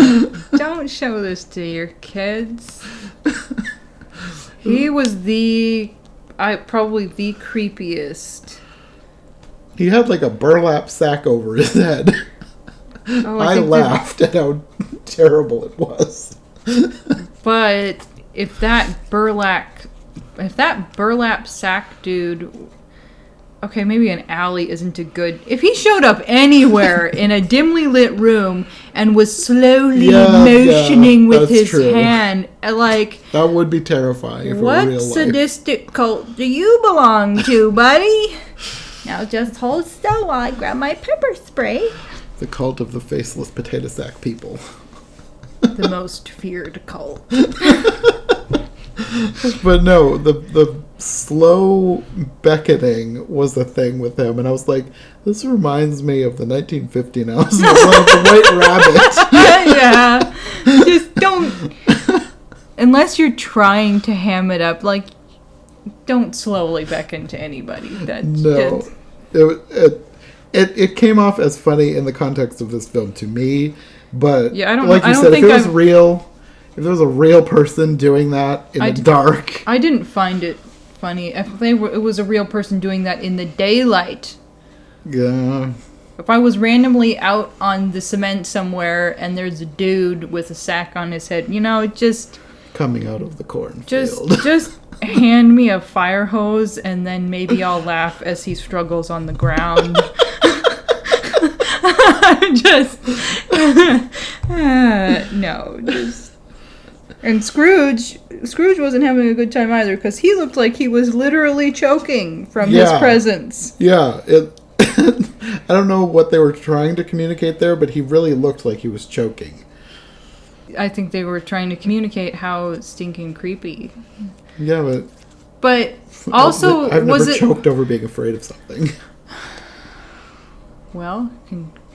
Don't show this to your kids. He was probably the creepiest. He had like a burlap sack over his head. Oh, I laughed at how terrible it was. But if that burlap sack dude, okay, maybe an alley isn't a good. If he showed up anywhere in a dimly lit room and was slowly motioning with his hand, like, that would be terrifying. If what real sadistic cult do you belong to, buddy? Now just hold still while I grab my pepper spray. The cult of the faceless potato sack people. The most feared cult. But no, the slow beckoning was the thing with him, and I was like, this reminds me of the 1950 now. So the White Rabbit. Yeah. Just don't, unless you're trying to ham it up, like, don't slowly beckon to anybody. No. It came off as funny in the context of this film to me, but yeah, I don't like you know. said, if there was a real person doing that in the dark. I didn't find it funny. If it was a real person doing that in the daylight. Yeah. If I was randomly out on the cement somewhere and there's a dude with a sack on his head, just coming out of the cornfield. Just hand me a fire hose and then maybe I'll laugh as he struggles on the ground. And Scrooge wasn't having a good time either, because he looked like he was literally choking from his presence. Yeah, I don't know what they were trying to communicate there, but he really looked like he was choking. I think they were trying to communicate how stinking creepy. Yeah, but also, I've never choked over being afraid of something. Well,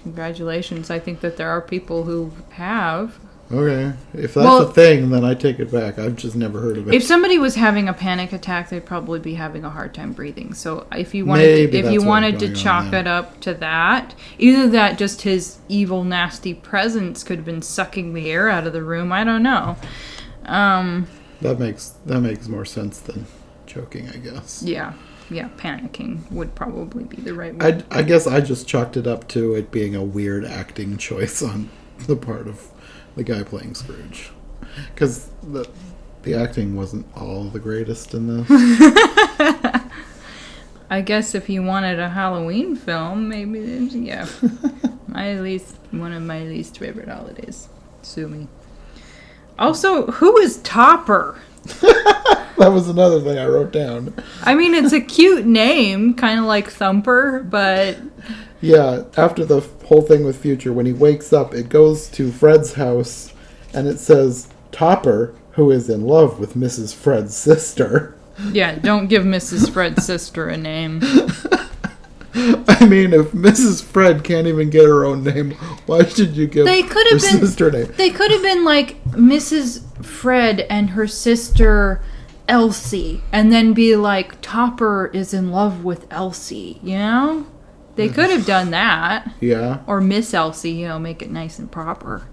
congratulations. I think that there are people who have. Okay. If that's a thing, then I take it back. I've just never heard of it. If somebody was having a panic attack, they'd probably be having a hard time breathing. So if you wanted to chalk it up to that, either that just his evil, nasty presence could have been sucking the air out of the room. I don't know. That makes more sense than choking, I guess. Yeah, panicking would probably be the right word. I guess I just chalked it up to it being a weird acting choice on the part of the guy playing Scrooge. Because the acting wasn't all the greatest in this. I guess if you wanted a Halloween film, maybe, yeah. One of my least favorite holidays. Sue me. Also, who is Topper? That was another thing I wrote down. I mean, it's a cute name, kind of like Thumper, but... Yeah, after the whole thing with Future, when he wakes up, it goes to Fred's house, and it says, Topper, who is in love with Mrs. Fred's sister. Yeah, don't give Mrs. Fred's sister a name. I mean, if Mrs. Fred can't even get her own name, why should you give her sister name? They could have been like Mrs. Fred and her sister Elsie, and then be like, Topper is in love with Elsie, you know? They could have done that. Yeah. Or Miss Elsie, make it nice and proper.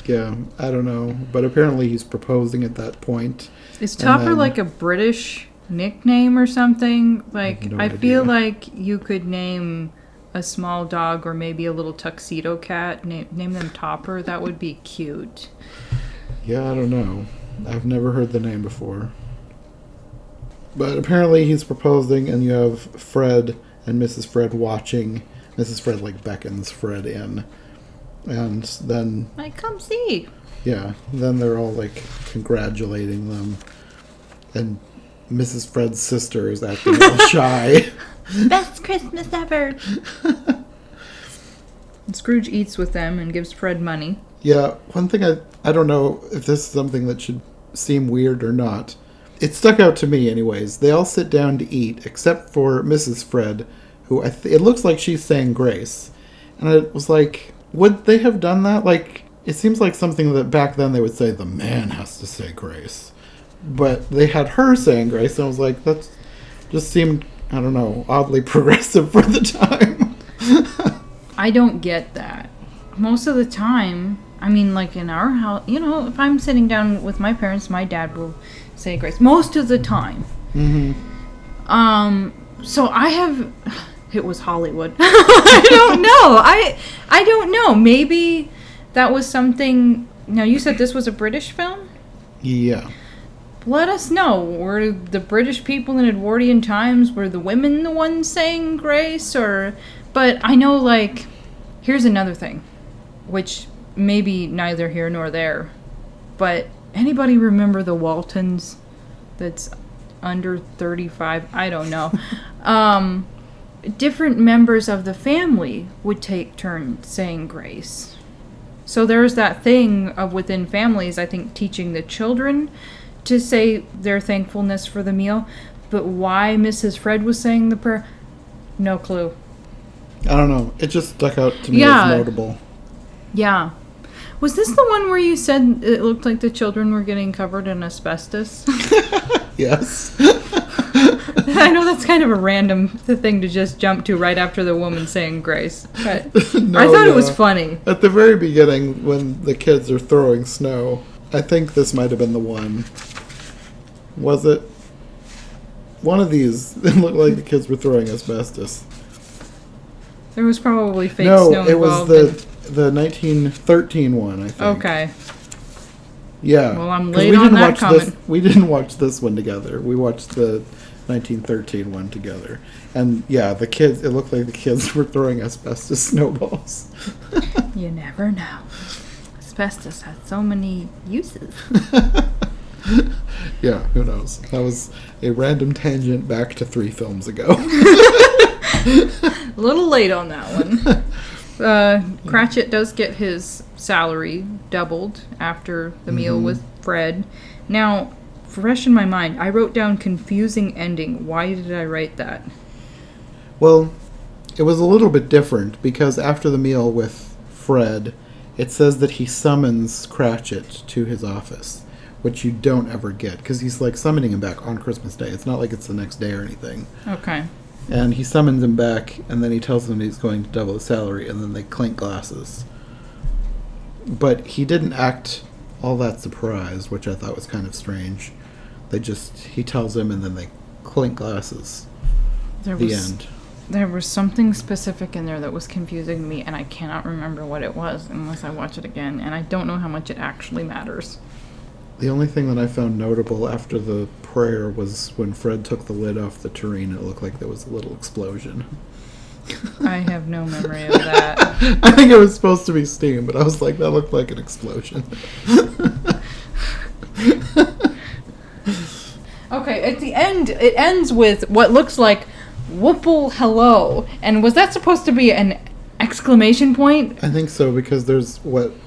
Yeah, I don't know. But apparently he's proposing at that point. Is Topper like a British nickname or something? Like, I feel like you could name a small dog or maybe a little tuxedo cat. Name them Topper. That would be cute. Yeah, I don't know. I've never heard the name before. But apparently he's proposing, and you have Fred and Mrs. Fred watching. Mrs. Fred, beckons Fred in. And then... come see. Yeah, then they're all, congratulating them. And Mrs. Fred's sister is acting all shy. Best Christmas ever! And Scrooge eats with them and gives Fred money. Yeah, one thing I don't know if this is something that should seem weird or not. It stuck out to me anyways. They all sit down to eat, except for Mrs. Fred, who it looks like she's saying grace. And I was like, would they have done that? It seems like something that back then they would say, the man has to say grace. But they had her saying grace, and I was like, that just seemed, I don't know, oddly progressive for the time. I don't get that. Most of the time, I mean, in our house, if I'm sitting down with my parents, my dad will say grace. Most of the time. Mm-hmm. So I have... It was Hollywood. I don't know. I don't know. Maybe that was something... Now, you said this was a British film? Yeah. Let us know. Were the British people in Edwardian times, were the women the ones saying grace? But I know, here's another thing, which maybe neither here nor there, but anybody remember the Waltons that's under 35? I don't know. Different members of the family would take turns saying grace. So there's that thing of within families, I think, teaching the children to say their thankfulness for the meal. But why Mrs. Fred was saying the prayer, no clue. I don't know. It just stuck out to me as notable. Yeah. Was this the one where you said it looked like the children were getting covered in asbestos? Yes. I know that's kind of a random thing to just jump to right after the woman saying grace. But No, I thought it was funny. At the very beginning, when the kids are throwing snow, I think this might have been the one. Was it? One of these, it looked like the kids were throwing asbestos. There was probably fake snow involved. No, it was the 1913 one, I think. Okay. Yeah. Well, I'm late on that comment. We didn't watch this one together. We watched the 1913 one together. And yeah, the kids, it looked like the kids were throwing asbestos snowballs. You never know. Asbestos has so many uses. Yeah, who knows? That was a random tangent back to 3 films ago. A little late on that one. Cratchit does get his salary doubled after the meal with Fred. Now, fresh in my mind, I wrote down confusing ending. Why did I write that? Well, it was a little bit different because after the meal with Fred it says that he summons Cratchit to his office, which you don't ever get, because he's like summoning him back on Christmas Day. It's not like it's the next day or anything. Okay. And he summons him back, and then he tells him he's going to double his salary, and then they clink glasses. But he didn't act all that surprised, which I thought was kind of strange. He tells him, and then they clink glasses. The end. There was something specific in there that was confusing me, and I cannot remember what it was unless I watch it again, and I don't know how much it actually matters. The only thing that I found notable after the prayer was when Fred took the lid off the tureen, it looked like there was a little explosion. I have no memory of that. I think it was supposed to be steam, but I was like, that looked like an explosion. Okay, at the end, it ends with what looks like "Whoople hello," and was that supposed to be an exclamation point? I think so, because there's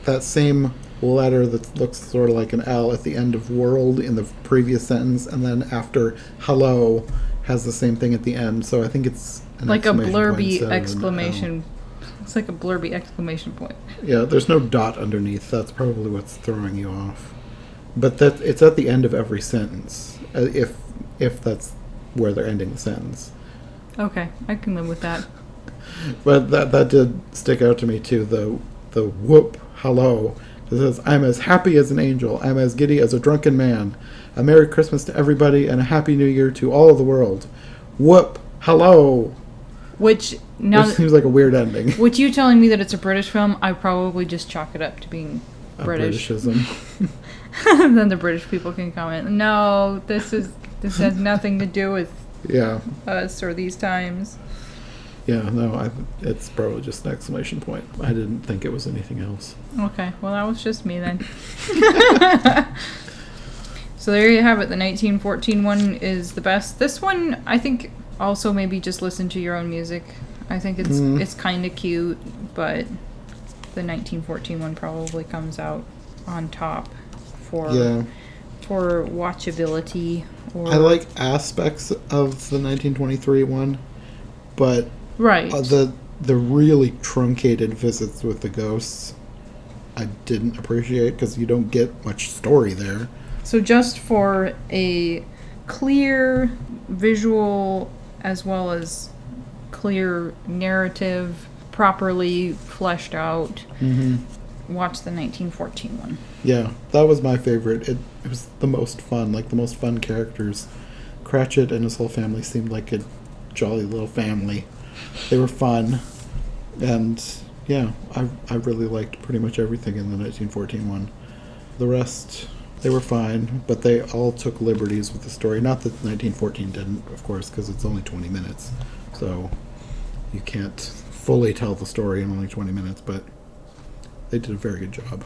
that same letter that looks sort of like an L at the end of world in the previous sentence, and then after hello has the same thing at the end. So I think it's an like a blurby exclamation. It's like a blurby exclamation point. Yeah, there's no dot underneath. That's probably what's throwing you off. But it's at the end of every sentence, if that's where they're ending the sentence. Okay, I can live with that. But that did stick out to me too. The whoop hello. It says, "I'm as happy as an angel. I'm as giddy as a drunken man. A Merry Christmas to everybody and a Happy New Year to all of the world. Whoop hello." Which seems like a weird ending. With you telling me that it's a British film, I probably just chalk it up to being British. Britishism. Then the British people can comment, "No, this has nothing to do with us or these times." Yeah, no, it's probably just an exclamation point. I didn't think it was anything else. Okay, well, that was just me then. So there you have it. The 1914 one is the best. This one, I think, also maybe just listen to your own music. I think it's kind of cute, but the 1914 one probably comes out on top for watchability. Or I like aspects of the 1923 one, but right. The really truncated visits with the ghosts, I didn't appreciate because you don't get much story there. So just for a clear visual as well as clear narrative, properly fleshed out, watch the 1914 one. Yeah, that was my favorite. It was the most fun, like the most fun characters. Cratchit and his whole family seemed like a jolly little family. They were fun, and yeah, I really liked pretty much everything in the 1914 one. The rest, they were fine, but they all took liberties with the story. Not that 1914 didn't, of course, because it's only 20 minutes, so you can't fully tell the story in only 20 minutes, but they did a very good job.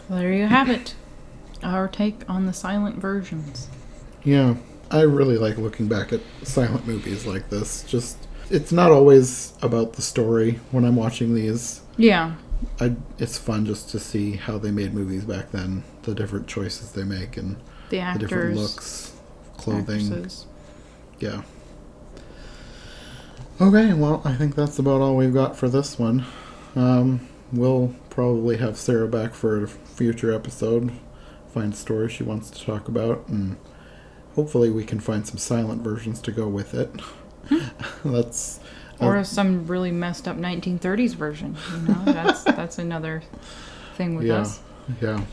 Well, there you have it. Our take on the silent versions. Yeah, I really like looking back at silent movies like this. It's not always about the story when I'm watching these. Yeah. It's fun just to see how they made movies back then, the different choices they make, and the actors, the different looks, clothing. Actresses. Yeah. Okay, well, I think that's about all we've got for this one. We'll probably have Sarah back for a future episode, find stories she wants to talk about, and hopefully we can find some silent versions to go with it. Or some really messed up 1930s version. That's another thing with us. Yeah.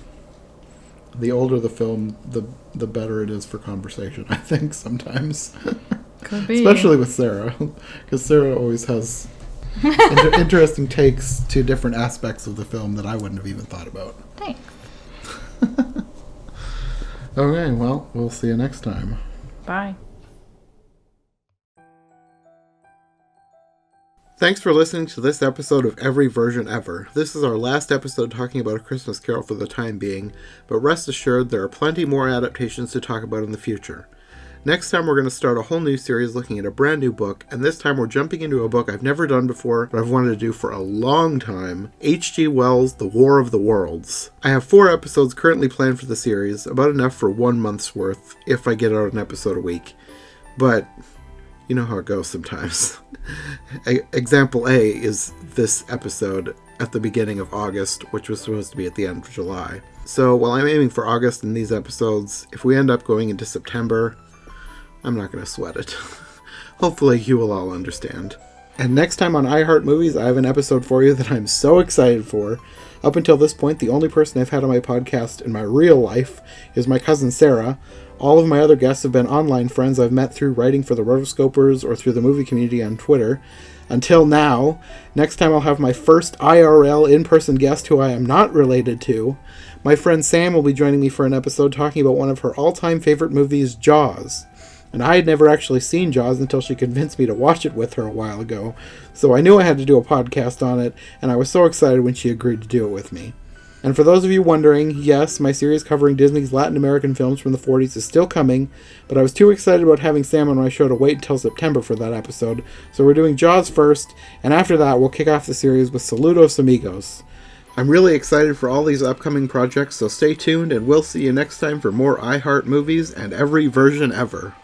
The older the film, the better it is for conversation, I think, sometimes. Could be. Especially with Sarah, because Sarah always has interesting takes to different aspects of the film that I wouldn't have even thought about. Thanks. Okay, well, we'll see you next time. Bye. Thanks for listening to this episode of Every Version Ever. This is our last episode talking about A Christmas Carol for the time being, but rest assured there are plenty more adaptations to talk about in the future. Next time we're going to start a whole new series looking at a brand new book, and this time we're jumping into a book I've never done before, but I've wanted to do for a long time, H.G. Wells' The War of the Worlds. I have 4 episodes currently planned for the series, about enough for 1 month's worth, if I get out an episode a week. But you know how it goes sometimes. Example A is this episode. at the beginning of August, which was supposed to be at the end of July. So while I'm aiming for August in these episodes, if we end up going into September, I'm not going to sweat it. Hopefully you will all understand. And next time on iHeart Movies, I have an episode for you that I'm so excited for. Up until this point, the only person I've had on my podcast in my real life is my cousin Sarah. All of my other guests have been online friends I've met through writing for the Rotoscopers or through the movie community on Twitter. Until now, next time I'll have my first IRL in-person guest who I am not related to. My friend Sam will be joining me for an episode talking about one of her all-time favorite movies, Jaws. And I had never actually seen Jaws until she convinced me to watch it with her a while ago, so I knew I had to do a podcast on it, and I was so excited when she agreed to do it with me. And for those of you wondering, yes, my series covering Disney's Latin American films from the 40s is still coming, but I was too excited about having Sam on my show to wait until September for that episode, so we're doing Jaws first, and after that we'll kick off the series with Saludos Amigos. I'm really excited for all these upcoming projects, so stay tuned, and we'll see you next time for more iHeart Movies and every version ever.